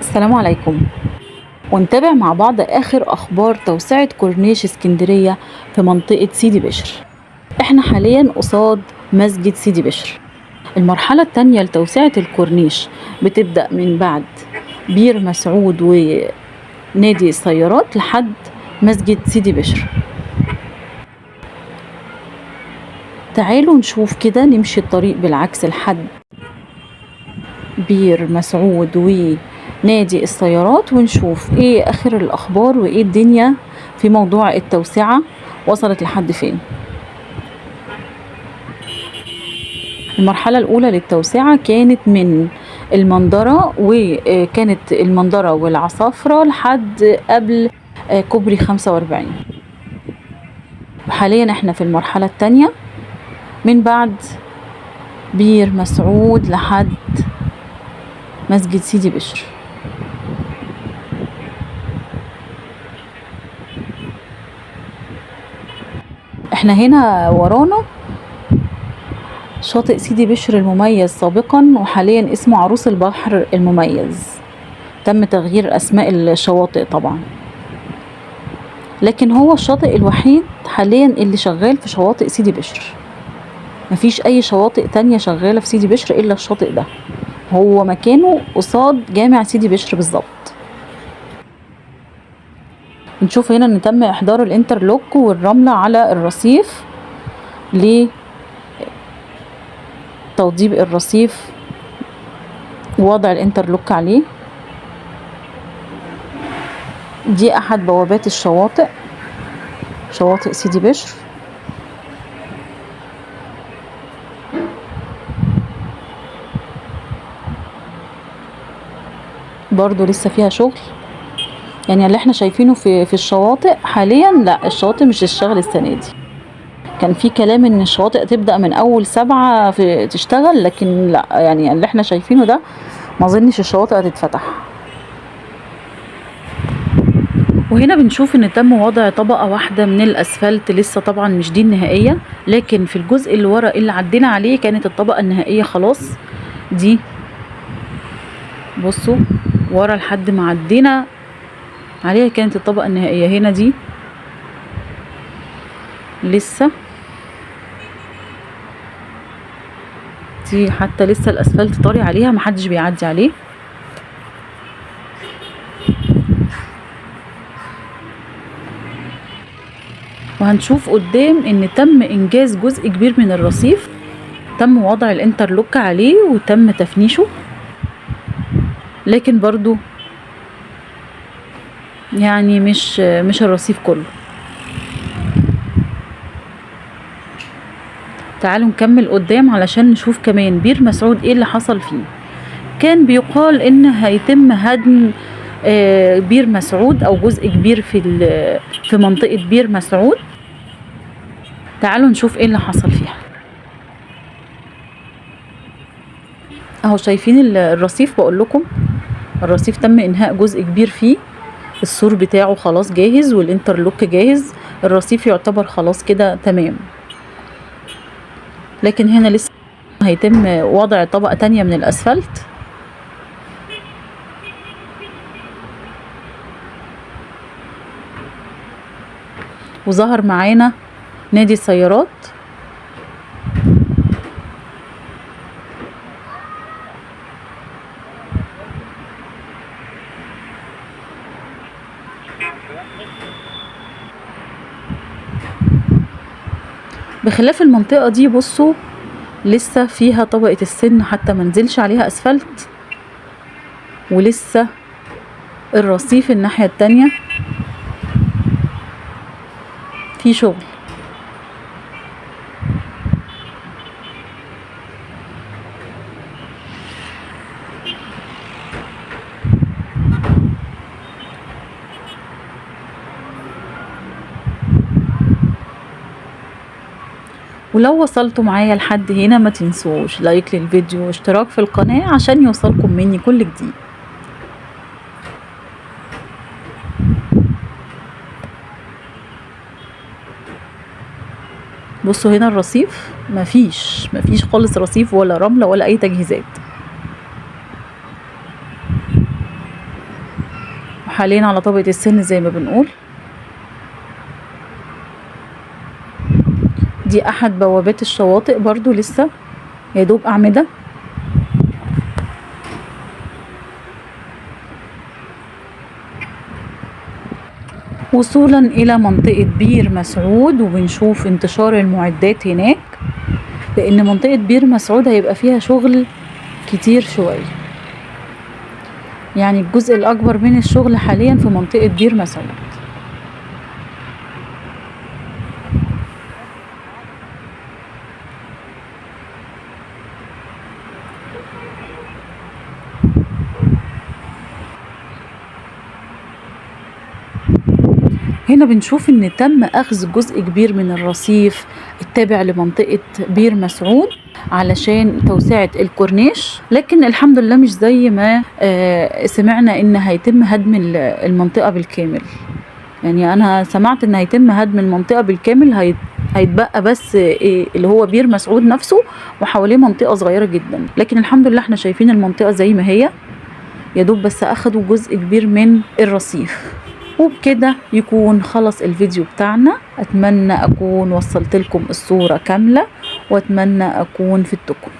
السلام عليكم. ونتابع مع بعض آخر أخبار توسعة كورنيش اسكندرية في منطقة سيدي بشر. احنا حاليا قصاد مسجد سيدي بشر. المرحلة التانية لتوسعة الكورنيش بتبدأ من بعد بير مسعود ونادي السيارات لحد مسجد سيدي بشر. تعالوا نشوف كده، نمشي الطريق بالعكس لحد بير مسعود ونادي السيارات ونشوف ايه اخر الاخبار وايه الدنيا في موضوع التوسعة وصلت لحد فين. المرحلة الاولى للتوسعة كانت من المنظرة، وكانت المنظرة والعصافرة لحد قبل كوبري 45. وحاليا احنا في المرحلة التانية من بعد بير مسعود لحد مسجد سيدي بشر. احنا هنا ورانا شاطئ سيدي بشر المميز سابقا، وحاليا اسمه عروس البحر المميز. تم تغيير اسماء الشواطئ طبعا، لكن هو الشاطئ الوحيد حاليا اللي شغال في شواطئ سيدي بشر. مفيش اي شواطئ تانية شغالة في سيدي بشر الا الشاطئ ده، هو مكانه قصاد جامع سيدي بشر بالظبط. نشوف هنا ان تم احضار الانترلوك والرملة على الرصيف لتوضيب الرصيف ووضع الانترلوك عليه. دي احد بوابات الشواطئ، شواطئ سيدي بشر. برضو لسه فيها شغل، يعني اللي احنا شايفينه في الشواطئ حاليا، لا الشواطئ مش هتشتغل السنة دي. كان في كلام ان الشواطئ تبدأ من اول 7 تشتغل، لكن لا، يعني اللي احنا شايفينه ده ما اظنش الشواطئ هتتفتح. وهنا بنشوف ان تم وضع طبقة واحدة من الاسفلت، لسه طبعا مش دي النهائية، لكن في الجزء اللي ورا اللي عدينا عليه كانت الطبقة النهائية خلاص. دي بصوا ورا لحد ما عدينا عليها كانت الطبقة النهائية. هنا دي لسه، دي حتى لسه الاسفلت طاري عليها، محدش بيعدي عليه. وهنشوف قدام ان تم انجاز جزء كبير من الرصيف، تم وضع الانترلوك عليه وتم تفنيشه، لكن برضو يعني مش الرصيف كله. تعالوا نكمل قدام علشان نشوف كمان بير مسعود ايه اللي حصل فيه. كان بيقال ان هيتم هدم بير مسعود او جزء كبير في منطقة بير مسعود. تعالوا نشوف ايه اللي حصل فيها. اهو شايفين الرصيف، بقول لكم الرصيف تم انهاء جزء كبير فيه، السور بتاعه خلاص جاهز والانترلوك جاهز، الرصيف يعتبر خلاص كده تمام. لكن هنا لسه هيتم وضع طبقة تانية من الاسفلت. وظهر معانا نادي السيارات. بخلاف المنطقة دي بصوا لسه فيها طبقة السن، حتى منزلش عليها اسفلت، ولسه الرصيف الناحية التانية في شغل. ولو وصلتوا معايا لحد هنا ما تنسوش لايك للفيديو واشتراك في القناة عشان يوصلكم مني كل جديد. بصوا هنا الرصيف مفيش خالص رصيف ولا رملة ولا اي تجهيزات. حاليا على طبقة السن زي ما بنقول. دي احد بوابات الشواطئ برضو لسه يا دوب اعمدة. وصولا الى منطقة بير مسعود، وبنشوف انتشار المعدات هناك، لان منطقة بير مسعود هيبقى فيها شغل كتير شوية، يعني الجزء الاكبر من الشغل حاليا في منطقة بير مسعود. هنا بنشوف ان تم اخذ جزء كبير من الرصيف التابع لمنطقة بير مسعود علشان توسعة الكورنيش، لكن الحمد لله مش زي ما سمعنا ان هيتم هدم المنطقة بالكامل. يعني انا سمعت ان هيتم هدم المنطقة بالكامل، هيتبقى بس اللي هو بير مسعود نفسه وحواليه منطقة صغيرة جدا، لكن الحمد لله احنا شايفين المنطقة زي ما هي، يا دوب بس اخدوا جزء كبير من الرصيف. وبكده يكون خلص الفيديو بتاعنا. اتمنى اكون وصلت لكم الصورة كاملة، واتمنى اكون فدتكم.